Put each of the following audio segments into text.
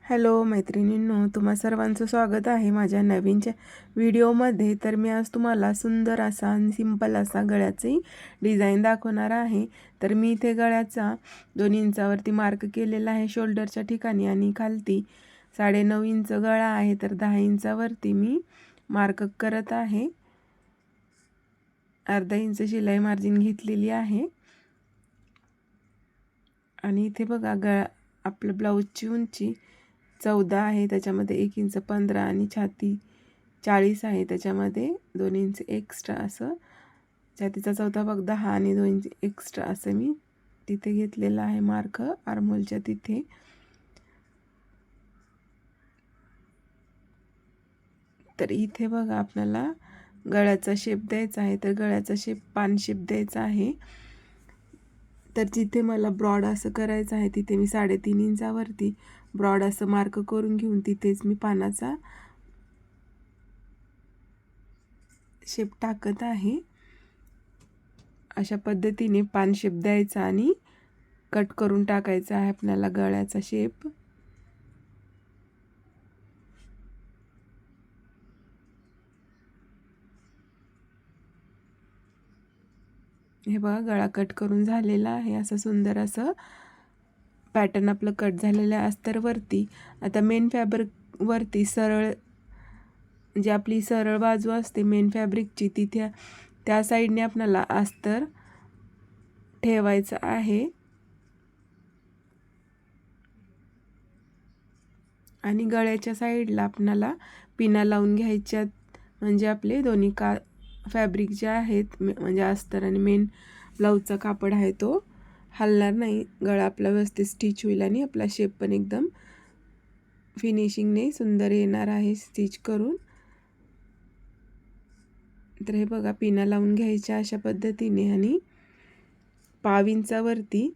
Hello मैत्रिणींनो, तुम्हा सर्वांचं स्वागत आहे माझ्या नवीनच्या व्हिडिओमध्ये. तर मी आज तुम्हाला सुंदर असा आणि सिंपल असा गळ्याची डिझाईन दाखवणार आहे. तर मी इथे गळ्याचा 2 इंचावरती मार्क केलेला आहे शोल्डरच्या ठिकाणी आणि खालती 9.5 इंच गळा आहे. तर 10 इंचावरती मी मार्क करत आहे. अर्धा इंच शिलाई मार्जिन घेतलेली आहे. आणि इथे बघा आपलं ब्लाऊजची उंची 14 आहे, त्याच्यामध्ये 1 इंच 15 आणि छाती 40 आहे, त्याच्यामध्ये 2 इंच एक्स्ट्रा असं छातीचा चौथा भाग 10 आणि 2 इंच एक्स्ट्रा असं मी तिथे घेतलेला आहे मार्क आर्महोलच्या तिथे. तर इथे बघा आपल्याला गळ्याचा शेप द्यायचा आहे. तर गळ्याचा शेप पान शेप द्यायचा आहे. तर जिथे मला ब्रॉड असं करायचं आहे तिथे मी 3.5 इंचावरती ब्रॉड असं मार्क करून घेऊन तिथेच मी पानाचा शेप टाकत आहे. अशा पद्धतीने पान शेप द्यायचा आणि कट करून टाकायचा आहे आपल्याला गळ्याचा शेप. हे बघा गळा कट करून झालेला आहे. असं सुंदर असं पॅटर्न आपलं कट झालेलं आहे अस्तरवरती. आता मेन फॅब्रिक वरती सरळ जी आपली सरळ बाजू असते मेन फॅब्रिकची तिथे त्या साईडने आपल्याला अस्तर ठेवायचं आहे आणि गळ्याच्या साईडला आपल्याला पिना लावून घ्यायच्यात. म्हणजे आपले दोन्ही फॅब्रिक जे आहेत म्हणजे अस्तर आणि मेन ब्लाऊजचा कापड आहे तो हलणार नाही. गळा आपला व्यवस्थित स्टिच होईल आणि आपला शेप पण एकदम फिनिशिंगने सुंदर येणार आहे स्टिच करून. तर हे बघा पिना लावून घ्यायच्या अशा पद्धतीने आणि 1.5 इंचावरती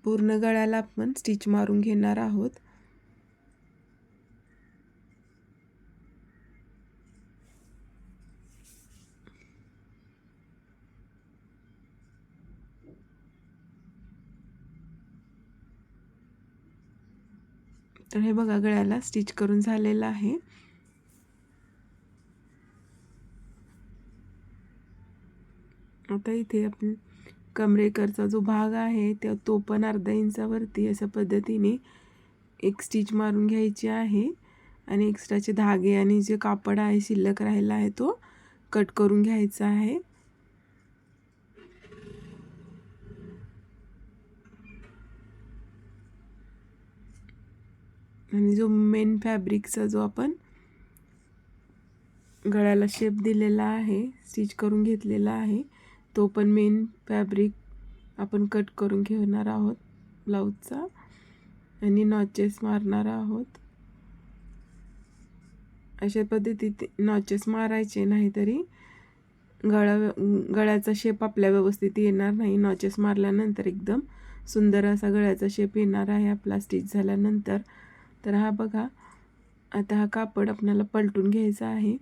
पूर्ण गळ्याला आपण स्टिच मारून घेणार आहोत. तर हे बघा गळ्याला स्टिच करून झालेलं आहे. आता इथे आपण कमरेकरचा जो भाग आहे तो पण अर्धा इंचावरती अशा पद्धतीने एक स्टिच मारून घ्यायची आहे आणि एक्स्ट्राचे धागे आणि जे कापड आहे शिल्लक राहिला आहे तो कट करून घ्यायचा आहे. आणि जो मेन फॅब्रिकचा जो आपण गळ्याला शेप दिलेला आहे स्टिच करून घेतलेला आहे तो पण मेन फॅब्रिक आपण कट करून घेणार आहोत ब्लाऊजचा आणि नॉचेस मारणार आहोत. अशा पद्धतीने नॉचेस मारायचे, नाहीतरी गळ्याचा शेप आपल्या व्यवस्थित येणार नाही. नॉचेस मारल्यानंतर एकदम सुंदर असा गळ्याचा शेप येणार आहे आपला स्टिच झाल्यानंतर. तर हा बघा आता हा कापड आपल्याला पलटून घ्यायचा आहे.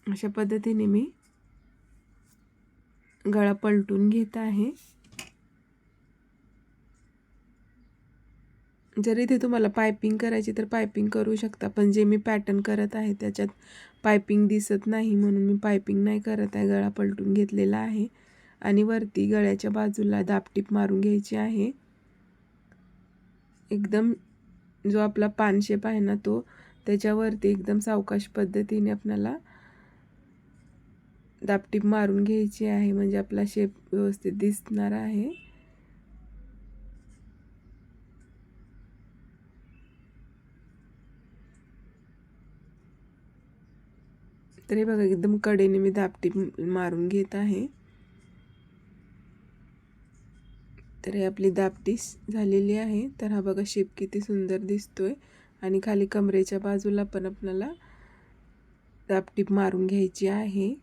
अशा पद्धतीने मी गळा पलटून घेत आहे. जर इथे तुम्हाला पायपिंग करायची तर पायपिंग करू शकता, पण जे मी पॅटर्न करत आहे त्याच्यात पायपिंग दिसत नाही म्हणून मी पायपिंग नाही करत आहे. गळा पलटून घेतलेला आहे आणि वरती गळ्याच्या बाजूला दाबटीप मारून घ्यायची आहे. एकदम जो आपला पान शेप आहे ना तो त्याच्यावरती एकदम सावकाश पद्धतीने आपल्याला दाबटीप मारून घ्यायची आहे, म्हणजे आपला शेप व्यवस्थित दिसणार आहे. तर हे बघा एकदम कडेने मी दाबटीप मारून घेत आहे. तर हे आपली दाबटी झालेली आहे. तर हा बघा शेप किती सुंदर दिसतोय आणि खाली कमरेच्या बाजूला पण आपल्याला दाबटीप मारून घ्यायची आहे.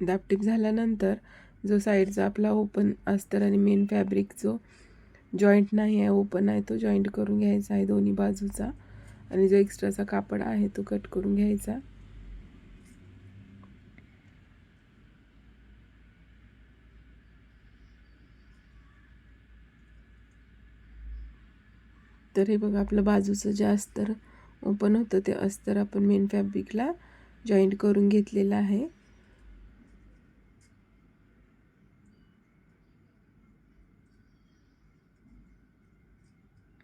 दापटीप झाल्यानंतर जो साईडचा आपला ओपन अस्तर आणि मेन फॅब्रिक जो जॉईंट नाही आहे, ओपन आहे, तो जॉईंट करून घ्यायचा आहे दोन्ही बाजूचा. आणि जो एक्स्ट्राचा कापड आहे तो कट करून घ्यायचा. तर हे बघा, आपलं बाजूचं जे अस्तर ओपन होतं ते अस्तर आपण मेन फॅब्रिकला जॉईंट करून घेतलेलं आहे.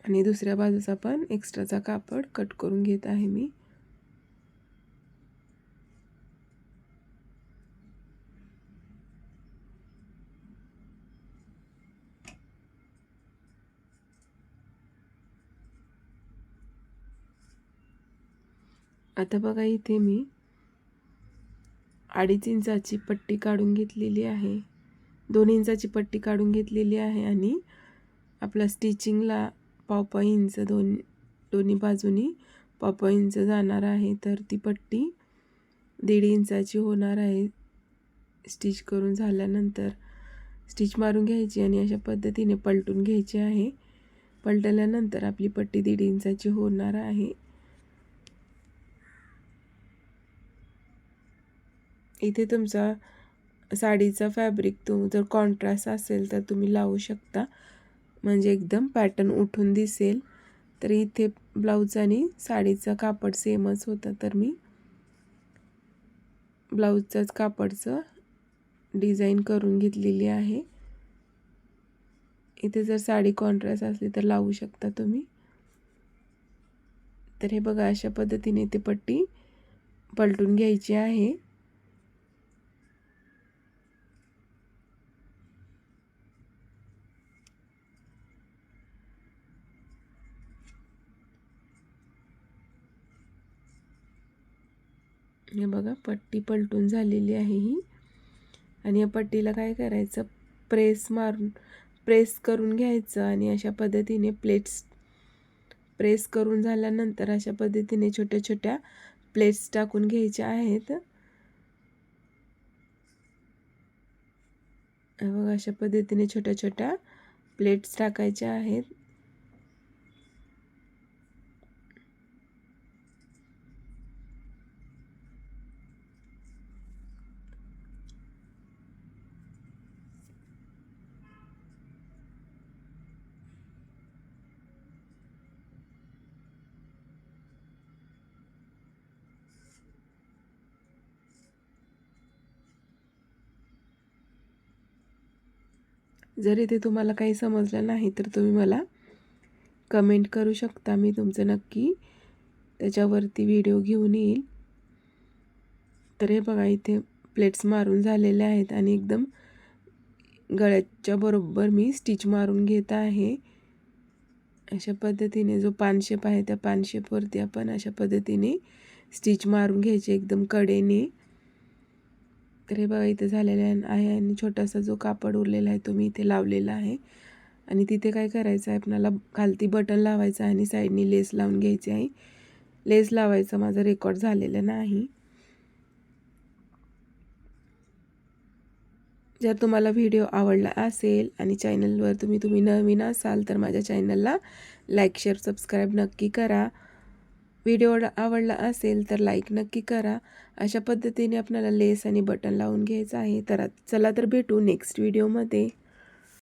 आणि दुसऱ्या बाजूचा पण एक्स्ट्राचा कापड कट करून घेत आहे मी. आता बघा, इथे मी 2.5 इंचाची पट्टी काढून घेतलेली आहे, 2 इंचाची पट्टी काढून घेतलेली आहे. आणि आपला स्टिचिंगला पाव इंच दोन्ही बाजूनी पाव इंच जाणार आहे. तर ती पट्टी 1.5 इंचाची होणार आहे. स्टिच करून झाल्यानंतर स्टिच मारून घ्यायची आणि अशा पद्धतीने पलटून घ्यायची आहे. पलटल्यानंतर आपली पट्टी 1.5 इंचाची होणार आहे. इथे तुमचा साडीचा फॅब्रिक जर कॉन्ट्रास्ट असेल तर तुम्ही लावू शकता, म्हणजे एकदम पॅटर्न उठून दिसेल. तर इथे ब्लाऊज आणि साडीचं कापड सेमच होतं, तर मी ब्लाऊजच्याच कापडचं डिझाईन करून घेतलेली आहे. इथे जर साडी कॉन्ट्रास्ट असली तर लावू शकता तुम्ही. तर हे बघा, अशा पद्धतीने इथे पट्टी पलटून घ्यायची आहे. हे बघा, पट्टी पलटून झालेली आहे ही. आणि या पट्टीला काय करायचं, प्रेस करून घ्यायचं. आणि अशा पद्धतीने प्रेस करून झाल्यानंतर अशा पद्धतीने छोट्या छोट्या प्लेट्स टाकून घ्यायच्या आहेत. बघा, अशा पद्धतीने छोट्या छोट्या प्लेट्स टाकायच्या आहेत. जर इथे तुम्हाला काही समजलं नाही तर तुम्ही मला कमेंट करू शकता, मी तुमचं नक्की त्याच्यावरती व्हिडिओ घेऊन येईल. तर हे बघा, इथे प्लेट्स मारून झालेले आहेत आणि एकदम गळ्याच्या बरोबर मी स्टिच मारून घेत आहे. अशा पद्धतीने जो पान शेप आहे त्या पान शेपवरती आपण अशा पद्धतीने स्टिच मारून घ्यायचे एकदम कडेने. तर हे बघा, इथे झालेलं आहे. आणि छोटासा जो कापड उरलेला आहे तो मी इथे लावलेला आहे. आणि तिथे काय करायचं आहे, आपल्याला खालती बटन लावायचं आहे आणि साईडनी लेस लावून घ्यायची आहे. लेस लावायचं माझं रेकॉर्ड झालेलं नाही. जर तुम्हाला व्हिडिओ आवडला असेल आणि चॅनलवर तुम्ही नवीन असाल तर माझ्या चॅनलला लाईक, शेअर, सबस्क्राईब नक्की करा. व्हिडिओ आवडला असेल तर लाईक नक्की करा. अशा पद्धतीने आपल्याला लेस आणि बटन लावून घ्यायचं आहे. तर चला तर भेटू नेक्स्ट व्हिडिओमध्ये.